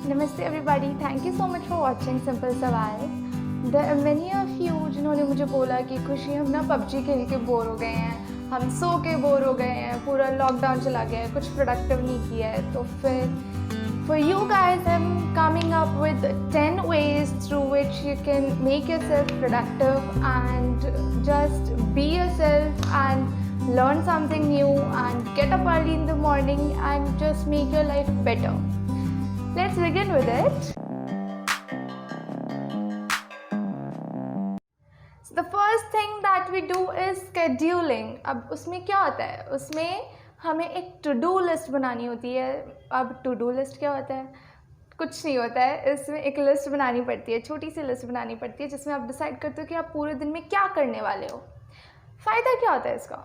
नमस्ते everybody, thank you so much for watching simple सवाल। There are many of you जिन्होंने मुझे बोला कि खुशी हम ना पबजी खेल के बोर हो गए हैं, हम सो के बोर हो गए हैं, पूरा लॉकडाउन चला गया है, कुछ प्रोडक्टिव नहीं किया है। तो फिर for you guys I am coming up with 10 ways through which you can make yourself productive and just be yourself and learn something new and get up early in the morning and just make your life better. Let's begin with it. So the first thing that we do is scheduling. अब उसमें क्या होता है, उसमें हमें एक to do list बनानी होती है। अब टू डू लिस्ट क्या होता है? कुछ नहीं होता है, इसमें एक लिस्ट बनानी पड़ती है, छोटी सी लिस्ट बनानी पड़ती है जिसमें आप डिसाइड करते हो कि आप पूरे दिन में क्या करने वाले हो। फ़ायदा क्या होता है इसका?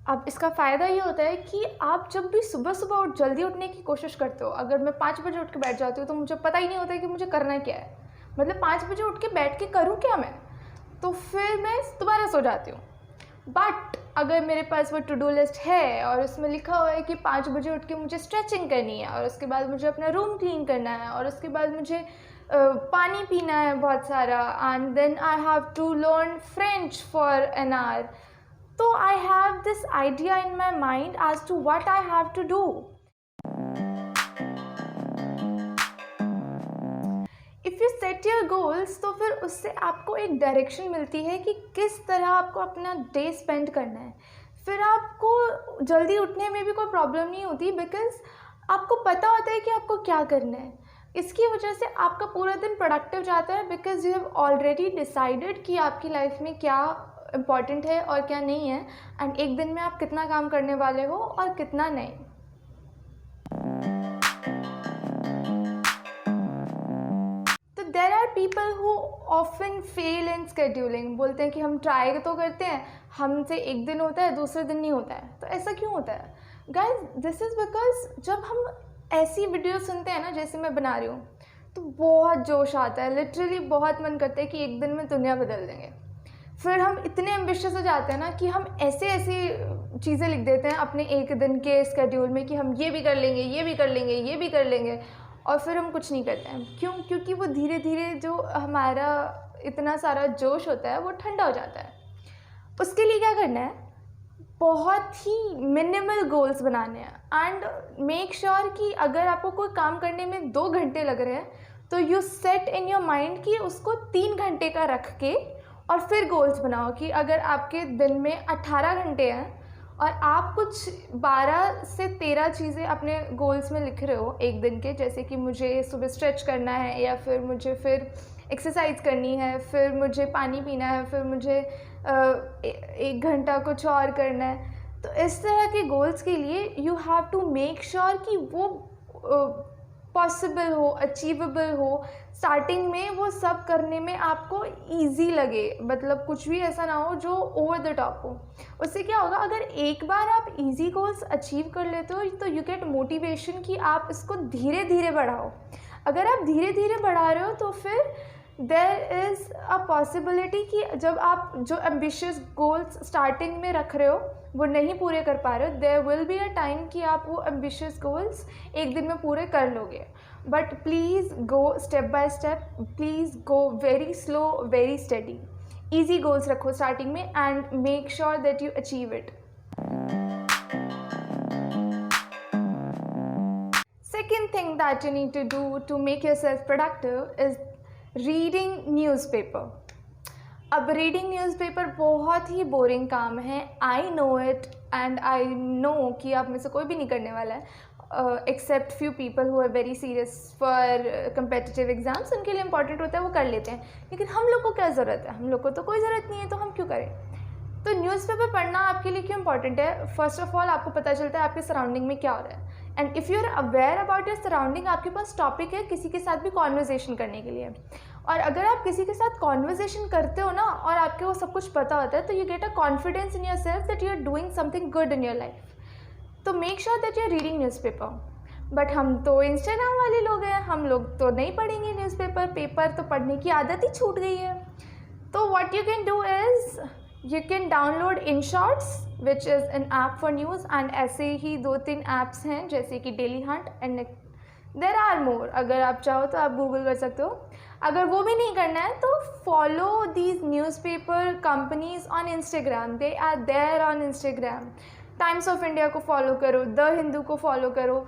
अब इसका फ़ायदा ये होता है कि आप जब भी सुबह सुबह उठ जल्दी उठने की कोशिश करते हो, अगर मैं 5 बजे उठ के बैठ जाती हूँ तो मुझे पता ही नहीं होता है कि मुझे करना क्या है। मतलब 5 बजे उठ के बैठ के करूँ क्या मैं, तो फिर मैं दोबारा सो जाती हूँ। बट अगर मेरे पास वो टू डू लिस्ट है और उसमें लिखा हुआ है कि 5 बजे उठ के मुझे स्ट्रेचिंग करनी है और उसके बाद मुझे अपना रूम क्लीन करना है और उसके बाद मुझे पानी पीना है बहुत सारा, and then I have to learn French for an hour, so I have this idea in my mind as to what I have to do. If you set your goals, तो फिर उससे आपको एक डायरेक्शन मिलती है कि किस तरह आपको अपना डे स्पेंड करना है। फिर आपको जल्दी उठने में भी कोई प्रॉब्लम नहीं होती, बिकॉज आपको पता होता है कि आपको क्या करना है। इसकी वजह से आपका पूरा दिन प्रोडक्टिव जाता है, because you have already decided कि आपकी लाइफ में क्या इम्पॉर्टेंट है और क्या नहीं है, एंड एक दिन में आप कितना काम करने वाले हो और कितना नहीं। तो there are people who often fail in scheduling. बोलते हैं कि हम ट्राई तो करते हैं, हमसे एक दिन होता है, दूसरे दिन नहीं होता है। तो ऐसा क्यों होता है गाइज? दिस इज़ बिकॉज जब हम ऐसी वीडियो सुनते हैं ना जैसे मैं बना रही हूँ, तो बहुत जोश आता है, लिटरली बहुत मन करता है कि एक दिन में दुनिया बदल देंगे। फिर हम इतने एम्बिशियस हो जाते हैं ना कि हम ऐसे चीज़ें लिख देते हैं अपने एक दिन के स्केड्यूल में कि हम ये भी कर लेंगे, ये भी कर लेंगे, ये भी कर लेंगे, और फिर हम कुछ नहीं करते हैं। क्यों? क्योंकि वो धीरे धीरे जो हमारा इतना सारा जोश होता है वो ठंडा हो जाता है। उसके लिए क्या करना है? बहुत ही मिनिमल गोल्स बनाने हैं, एंड मेक श्योर कि अगर आपको कोई काम करने में 2 घंटे लग रहे हैं तो you set in your mind कि उसको 3 घंटे का रख के और फिर गोल्स बनाओ कि अगर आपके दिन में 18 घंटे हैं और आप कुछ 12 से 13 चीज़ें अपने गोल्स में लिख रहे हो एक दिन के, जैसे कि मुझे सुबह स्ट्रेच करना है, या फिर मुझे फिर एक्सरसाइज करनी है, फिर मुझे पानी पीना है, फिर मुझे 1 घंटा कुछ और करना है। तो इस तरह के गोल्स के लिए you have to make sure कि वो पॉसिबल हो, अचीवेबल हो। स्टार्टिंग में वो सब करने में आपको इजी लगे, मतलब कुछ भी ऐसा ना हो जो ओवर द टॉप हो। उससे क्या होगा, अगर एक बार आप इजी गोल्स अचीव कर लेते हो तो यू गेट मोटिवेशन कि आप इसको धीरे धीरे बढ़ाओ। अगर आप धीरे धीरे बढ़ा रहे हो तो फिर देयर इज़ अ पॉसिबिलिटी कि जब आप जो एम्बिशियस गोल्स स्टार्टिंग में रख रहे हो वो नहीं पूरे कर पा रहे हो, there will be a time कि आप वो एम्बिशियस गोल्स एक दिन में पूरे कर लोगे। But please go step by step, please go very slow, very steady. Easy goals रखो स्टार्टिंग में and make sure that you achieve it. Second thing that you need to do to make yourself productive is reading newspaper. अब reading newspaper बहुत ही boring काम है, I know it, and I know कि आप में से कोई भी नहीं करने वाला है, except few people who are very serious for competitive exams. उनके लिए इंपॉर्टेंट होता है, वो कर लेते हैं, लेकिन हम लोग को क्या ज़रूरत है? हम लोग को तो कोई ज़रूरत नहीं है, तो हम क्यों करें? तो न्यूज़पेपर पढ़ना आपके लिए क्यों इंपॉर्टेंट है? फर्स्ट ऑफ ऑल आपको पता चलता है आपके सराउंडिंग में क्या हो रहा है, and if you are aware about your surrounding, आपके पास टॉपिक है किसी के साथ भी कॉन्वर्जेसन करने के लिए। और अगर आप किसी के साथ कॉन्वर्जेसन करते हो ना और आपको वो सब कुछ पता होता है, तो you get a confidence in yourself that you are doing something good in your life. तो make sure that you are reading newspaper. But हम तो इंस्टाग्राम वाले लोग हैं, हम लोग तो नहीं पढ़ेंगे न्यूज़पेपर, पेपर तो पढ़ने की आदत ही छूट गई है। तो what you can do is you can download Inshorts which is an app for news, and ऐसे ही 2-3 ऐप्स हैं जैसे कि Dailyhunt and there are more. अगर आप चाहो तो आप गूगल कर सकते हो। अगर वो भी नहीं करना है तो follow these newspaper companies on Instagram, they are there on Instagram. Times of India को फॉलो करो, द हिंदू को फॉलो करो।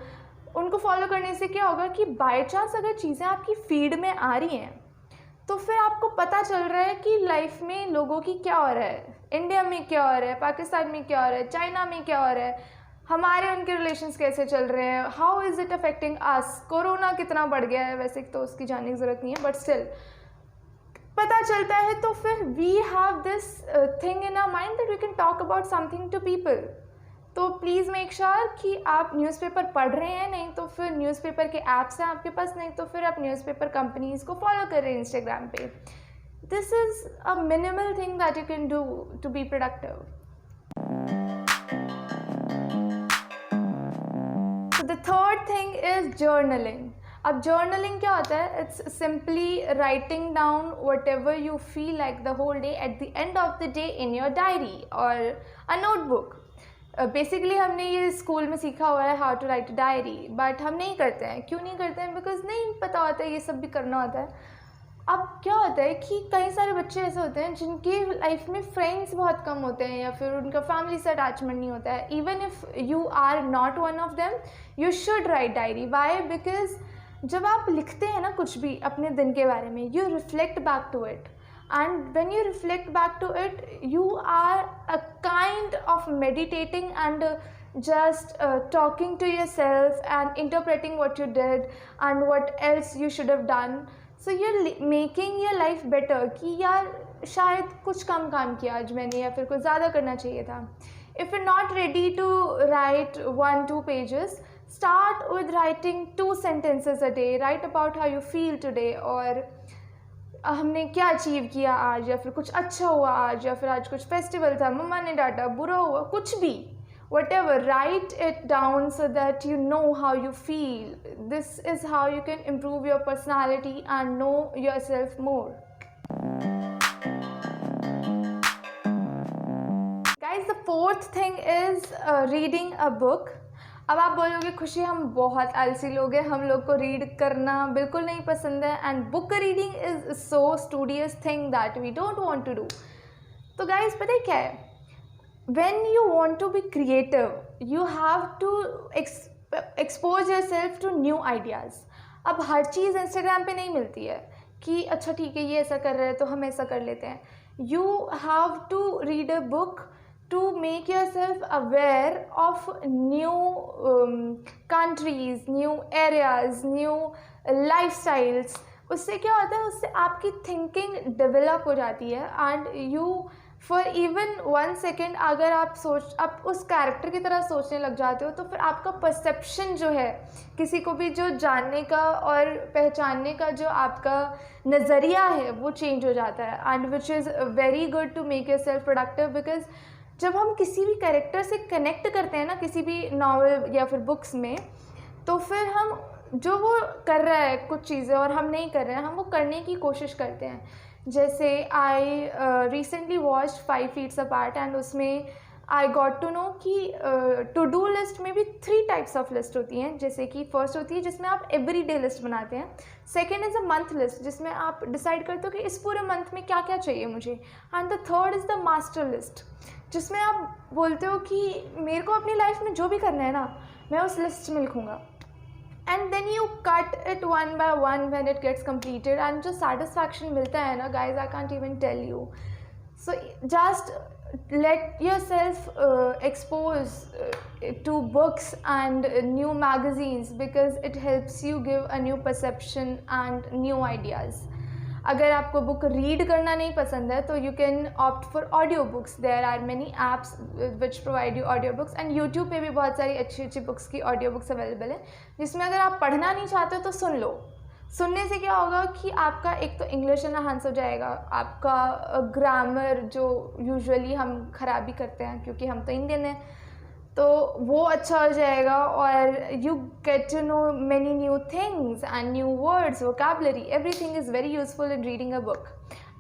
उनको फॉलो करने से क्या होगा कि बाय चांस अगर चीज़ें आपकी फीड में आ रही हैं तो फिर आपको पता चल रहा है कि लाइफ में लोगों की क्या हो रहा है, इंडिया में क्या हो रहा है, पाकिस्तान में क्या हो रहा है, चाइना में क्या हो रहा है, हमारे उनके रिलेशंस कैसे चल रहे हैं, how is it affecting us, corona कितना बढ़ गया है। वैसे तो उसकी जानने की ज़रूरत नहीं है, बट स्टिल पता चलता है। तो फिर we have this thing in our mind that we can talk about something to people. तो प्लीज़ मेक श्योर कि आप न्यूज़पेपर पढ़ रहे हैं, नहीं तो फिर न्यूज़पेपर के ऐप्स हैं आपके पास, नहीं तो फिर आप न्यूज़पेपर कंपनीज़ को फॉलो कर रहे हैं इंस्टाग्राम पे। This is a minimal thing that you can do to be productive. The third thing is journaling. अब जर्नलिंग क्या होता है? It's simply writing down whatever you feel like the whole day at the end of the day in your diary और a notebook. Basically हमने ये school में सीखा हुआ है how to write a diary, but हम नहीं करते हैं। क्यों नहीं करते हैं? बिकॉज नहीं पता होता है ये सब भी करना होता है। अब क्या होता है कि कई सारे बच्चे ऐसे होते हैं जिनके लाइफ में फ्रेंड्स बहुत कम होते हैं या फिर उनका फैमिली से अटैचमेंट नहीं होता है। Even if you are not one of them, you should write diary. Why? Because जब आप लिखते हैं ना कुछ भी अपने दिन के बारे में, you reflect back to it, and when you reflect back to it, you are a kind of meditating and just talking to yourself and interpreting what you did and what else you should have done. So you're making your life better कि यार शायद कुछ कम काम किया आज मैंने या फिर कुछ ज़्यादा करना चाहिए था. If you're not ready to write 1-2 pages, start with writing 2 sentences a day. Write about how you feel today, और हमने क्या अचीव किया आज, या फिर कुछ अच्छा हुआ आज, या फिर आज कुछ फेस्टिवल था, मम्मा ने डांटा, बुरा हुआ, कुछ भी, whatever, write it down so that you know how you feel. This is how you can improve your personality and know yourself more. Guys, the fourth thing is reading a book. अब आप बोलोगे खुशी हम बहुत आलसी लोग हैं, हम लोग को रीड करना बिल्कुल नहीं पसंद है, and book reading is so studious thing that we don't want to do. तो गाइज पता है क्या है, when you want to be creative you have to expose yourself to new ideas. अब हर चीज़ इंस्टाग्राम पे नहीं मिलती है कि अच्छा ठीक है ये ऐसा कर रहे हैं तो हम ऐसा कर लेते हैं. You have to read a book to make yourself aware of new countries, new areas, new lifestyles. उससे क्या होता है, उससे आपकी थिंकिंग डेवलप हो जाती है, and you for even 1 second अगर आप उस कैरेक्टर की तरह सोचने लग जाते हो तो फिर आपका परसेप्शन जो है किसी को भी जो जानने का और पहचानने का जो आपका नज़रिया है वो चेंज हो जाता है, and which is very good to make yourself productive. Because जब हम किसी भी कैरेक्टर से कनेक्ट करते हैं ना किसी भी नॉवल या फिर बुक्स में, तो फिर हम जो वो कर रहा है कुछ चीज़ें और हम नहीं कर रहे हैं, हम वो करने की कोशिश करते हैं. जैसे I recently watched 5 Feet Apart, and उसमें आई गॉट टू नो कि टू डू लिस्ट में भी 3 टाइप्स ऑफ लिस्ट होती हैं. जैसे कि फर्स्ट होती है जिसमें आप एवरी डे लिस्ट बनाते हैं. Second is a month list जिसमें आप डिसाइड करते हो कि इस पूरे मंथ में क्या क्या चाहिए मुझे. And the third is the master list जिसमें आप बोलते हो कि मेरे को अपनी लाइफ में जो भी करना है ना मैं उस लिस्ट में लिखूँगा. And then you cut it 1 by 1 when it gets completed, and जो सेटिस्फैक्शन मिलता है ना guys, I can't even tell you. So just let yourself expose to books and new magazines because it helps you give a new perception and new ideas. अगर आपको book read करना नहीं पसंद है तो you can opt for audio books. There are many apps which provide you audio books, and YouTube पे भी बहुत सारी अच्छी अच्छी बुक्स की ऑडियो बुक्स अवेलेबल है जिसमें अगर आप पढ़ना नहीं चाहते हो तो सुन लो. सुनने से क्या होगा कि आपका एक तो इंग्लिश एनहांस हो जाएगा, आपका ग्रामर जो यूजुअली हम खराबी करते हैं क्योंकि हम तो इंडियन हैं तो वो अच्छा हो जाएगा, और you get to know many new things and new words, vocabulary, everything is very useful in reading a book.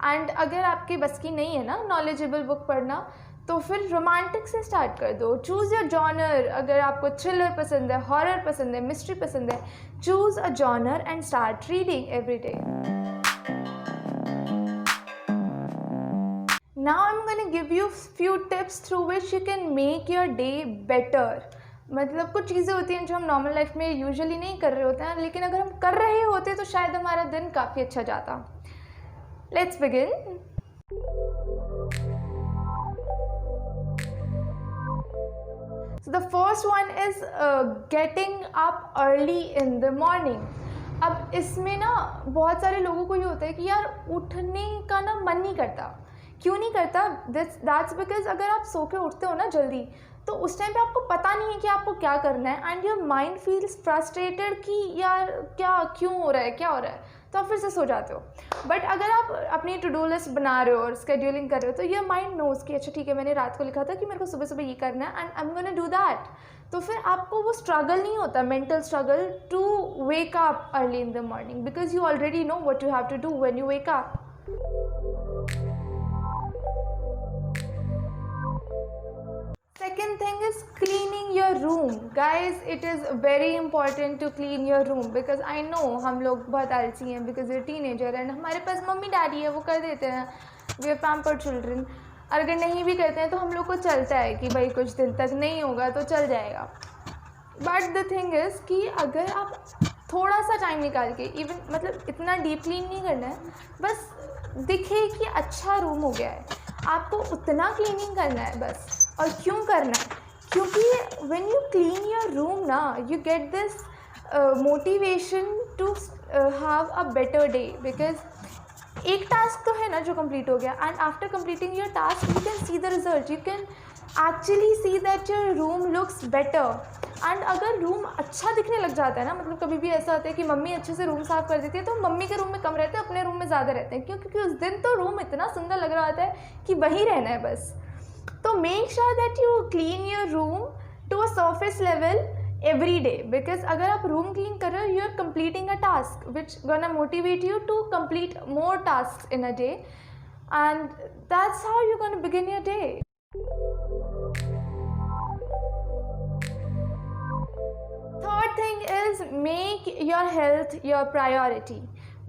And अगर आपकी बस की नहीं है ना नॉलेजेबल बुक पढ़ना, तो फिर रोमांटिक से स्टार्ट कर दो। Choose your genre. अगर आपको थ्रिलर पसंद है, हॉरर पसंद है, मिस्ट्री पसंद है, choose a genre and start reading every day. Now I'm going to give you few tips through which you can make your day better। मतलब कुछ चीज़ें होती हैं जो हम नॉर्मल लाइफ में यूजुअली नहीं कर रहे होते हैं, लेकिन अगर हम कर रहे होते तो शायद हमारा दिन काफ़ी अच्छा जाता। Let's begin. So the first one is getting up early in the morning। अब इसमें ना बहुत सारे लोगों को ये होता है कि यार उठने का ना मन नहीं करता। क्यों नहीं करता? दैट्स बिकॉज अगर आप सो के उठते हो ना जल्दी, तो उस टाइम पे आपको पता नहीं है कि आपको क्या करना है and your mind feels frustrated कि यार क्या क्यों हो रहा है, क्या हो रहा है, तो आप फिर से सो जाते हो। बट अगर आप अपनी टू डू लिस्ट बना रहे हो और स्केड्यूलिंग कर रहे हो, तो योर माइंड नोज कि अच्छा ठीक है, मैंने रात को लिखा था कि मेरे को सुबह सुबह ये करना है and I am gonna do that. तो फिर आपको वो स्ट्रगल नहीं होता, mental struggle to wake up early in the morning, because you already know what you have to do when you wake up. Second thing is cleaning your room। Guys, it is very important to clean your room because I know हम लोग बहुत आलसी हैं because we're teenager and हमारे पास mummy daddy है, वो कर देते हैं, we are pampered children। और अगर नहीं भी करते हैं तो हम लोग को चलता है कि भाई कुछ दिन तक नहीं होगा तो चल जाएगा। बट द थिंग इज़ कि अगर आप थोड़ा सा टाइम निकाल के, इवन मतलब इतना डीप क्लीन नहीं करना है, बस दिखे कि अच्छा रूम हो गया है, आपको उतना क्लीनिंग करना है बस। और क्यों करना है? क्योंकि when you clean your room ना, you get this motivation to have a better day, because एक टास्क तो है ना जो कंप्लीट हो गया and after completing your task you can see the result, you can actually see that your room looks better. And अगर room अच्छा दिखने लग जाता है ना, मतलब कभी भी ऐसा होता है कि मम्मी अच्छे से रूम साफ़ कर देती है तो मम्मी के रूम में कम रहते हैं, अपने रूम में ज़्यादा रहते हैं। क्यों? क्योंकि उस दिन तो रूम इतना सुंदर लग रहा होता है कि वहीं रहना है बस। तो make sure that you clean your room to a surface level every day, because अगर आप रूम क्लीन कर रहे हो, you are completing a task which gonna motivate you to complete more task in a day and that's how you gonna begin your day. Third thing is make your health your priority,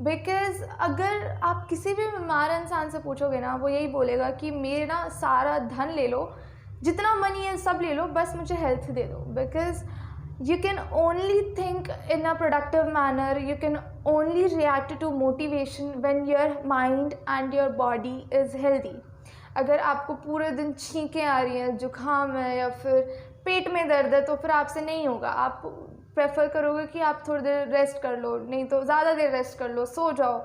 because अगर आप किसी भी बीमार इंसान से पूछोगे ना, वो यही बोलेगा कि मेरा सारा धन ले लो, जितना मनी है सब ले लो, बस मुझे हेल्थ दे दो। Because you can only think in a productive manner, you can only react to motivation when your mind and your body is healthy। अगर आपको पूरे दिन छींकें आ रही हैं, जुकाम है या फिर पेट में दर्द है, तो फिर आपसे नहीं होगा। आप प्रेफर करोगे कि आप थोड़ी देर रेस्ट कर लो, नहीं तो ज़्यादा देर रेस्ट कर लो, सो जाओ।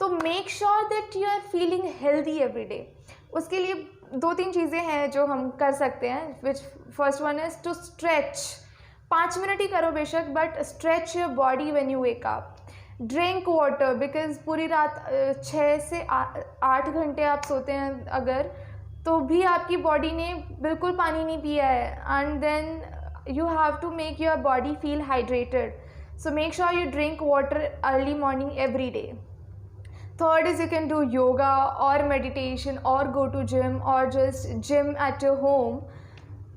तो make sure that you are feeling healthy every day. उसके लिए 2-3 चीज़ें हैं जो हम कर सकते हैं, which first one is to stretch. 5 minute ही करो बेशक, but stretch your body when you wake up. Drink water, because पूरी रात 6 से 8 घंटे आप सोते हैं अगर, तो भी आपकी बॉडी ने बिल्कुल पानी नहीं पिया है and then you have to make your body feel hydrated, so make sure you drink water early morning every day. Third is you can do yoga or meditation or go to gym or just gym at your home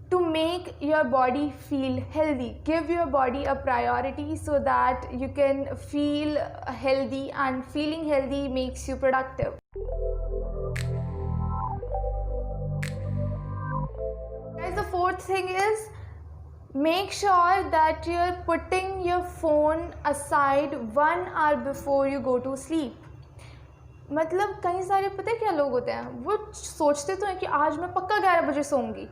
to make your body feel healthy. Give your body a priority so that you can feel healthy, and feeling healthy makes you productive. Guys, the fourth thing is make sure that you're putting your phone aside 1 hour before you go to sleep। मतलब कई सारे पता है क्या लोग होते हैं, वो सोचते तो हैं कि आज मैं पक्का 11 बजे सोऊंगी,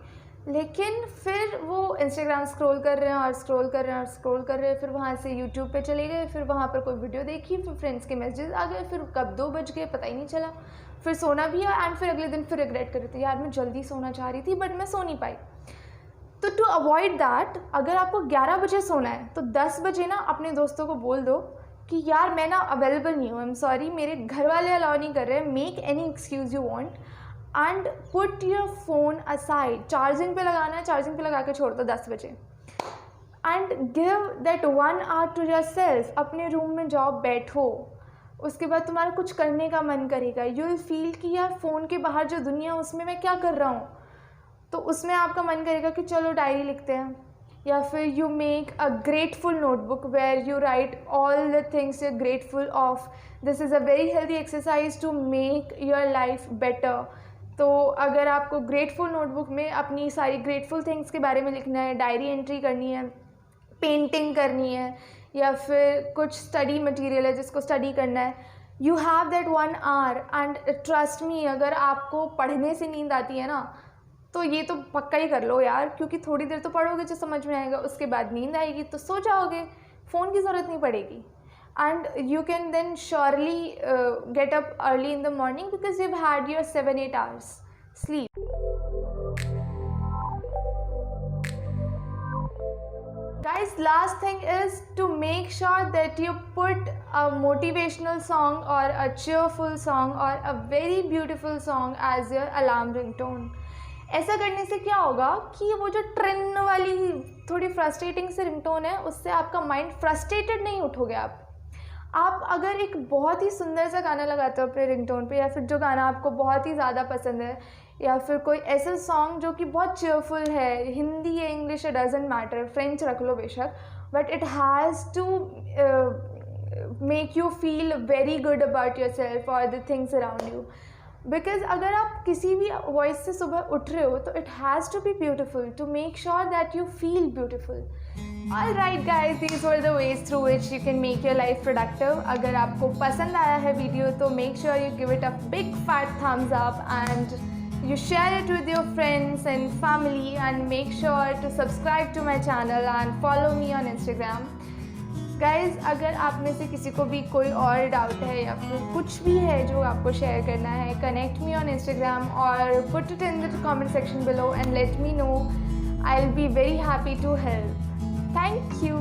लेकिन फिर वो इंस्टाग्राम स्क्रॉल कर रहे हैं और स्क्रॉल कर रहे हैं और स्क्रॉल कर रहे हैं, फिर वहाँ से यूट्यूब पे चले गए, फिर वहाँ पर कोई वीडियो देखी, फिर फ्रेंड्स के मैसेजेस आ गए, फिर कब 2 बज गए पता ही नहीं चला, फिर सोना भी है एंड फिर अगले दिन फिर रिग्रेट कर रही थी, यार मैं जल्दी सोना चाह रही थी बट मैं सो नहीं पाई। तो टू अवॉइड दैट, अगर आपको 11 बजे सोना है तो 10 बजे ना अपने दोस्तों को बोल दो कि यार मैं ना अवेलेबल नहीं हूँ, आई एम सॉरी, मेरे घर वाले अलाउ नहीं कर रहे हैं, make any excuse you want and put your phone aside. Charging पे लगाना है, चार्जिंग पे लगा के छोड़ दो 10 बजे and give that 1 hour to yourself. अपने रूम में जाओ, बैठो, उसके बाद तुम्हारा कुछ करने का मन करेगा, यू विल फील कि यार फ़ोन के बाहर जो दुनिया उसमें मैं क्या कर रहा हूँ, तो उसमें आपका मन करेगा कि चलो डायरी लिखते हैं। या फिर you make a grateful notebook where you write all the things you are grateful of. This is a very healthy exercise to make your life better. तो अगर आपको ग्रेटफुल नोटबुक में अपनी सारी ग्रेटफुल थिंग्स के बारे में लिखना है, डायरी एंट्री करनी है, पेंटिंग करनी है, या फिर कुछ स्टडी मटेरियल है जिसको स्टडी करना है, you have that 1 hour. And trust me, अगर आपको पढ़ने से नींद आती है ना, तो ये तो पक्का ही कर लो यार, क्योंकि थोड़ी देर तो पढ़ोगे जो समझ में आएगा, उसके बाद नींद आएगी तो सो जाओगे, फ़ोन की ज़रूरत नहीं पड़ेगी। And you can then surely get up early in the morning because you've had your 7-8 hours sleep. Guys, last thing is to make sure that you put a motivational song or a cheerful song or a very beautiful song as your alarm ringtone. ऐसा करने से क्या होगा कि वो जो train वाली थोड़ी फ्रस्ट्रेटिंग से रिंगटोन है, उससे आपका माइंड फ्रस्ट्रेटेड नहीं उठोगे आप अगर एक बहुत ही सुंदर सा गाना लगाते हो अपने रिंगटोन पे, या फिर जो गाना आपको बहुत ही ज़्यादा पसंद है, या फिर कोई ऐसा सॉन्ग जो कि बहुत चीयरफुल है, हिंदी या English it doesn't matter, French रख लो बेशक, but it has to make you feel very good about yourself और the things around you. Because अगर आप किसी भी वॉइस से सुबह उठ रहे हो तो it has to be beautiful to make sure that you feel beautiful. Alright guys, these were the ways through which you can make your life productive. अगर आपको पसंद आया है वीडियो तो make sure you give it a big fat thumbs up and you share it with your friends and family, and make sure to subscribe to my channel and follow me on Instagram. Guys, अगर आप में से किसी को भी कोई और doubt है या फिर कुछ भी है जो आपको शेयर करना है, connect me on Instagram or put it in the comment section below and let me know. I'll be very happy to help. Thank you.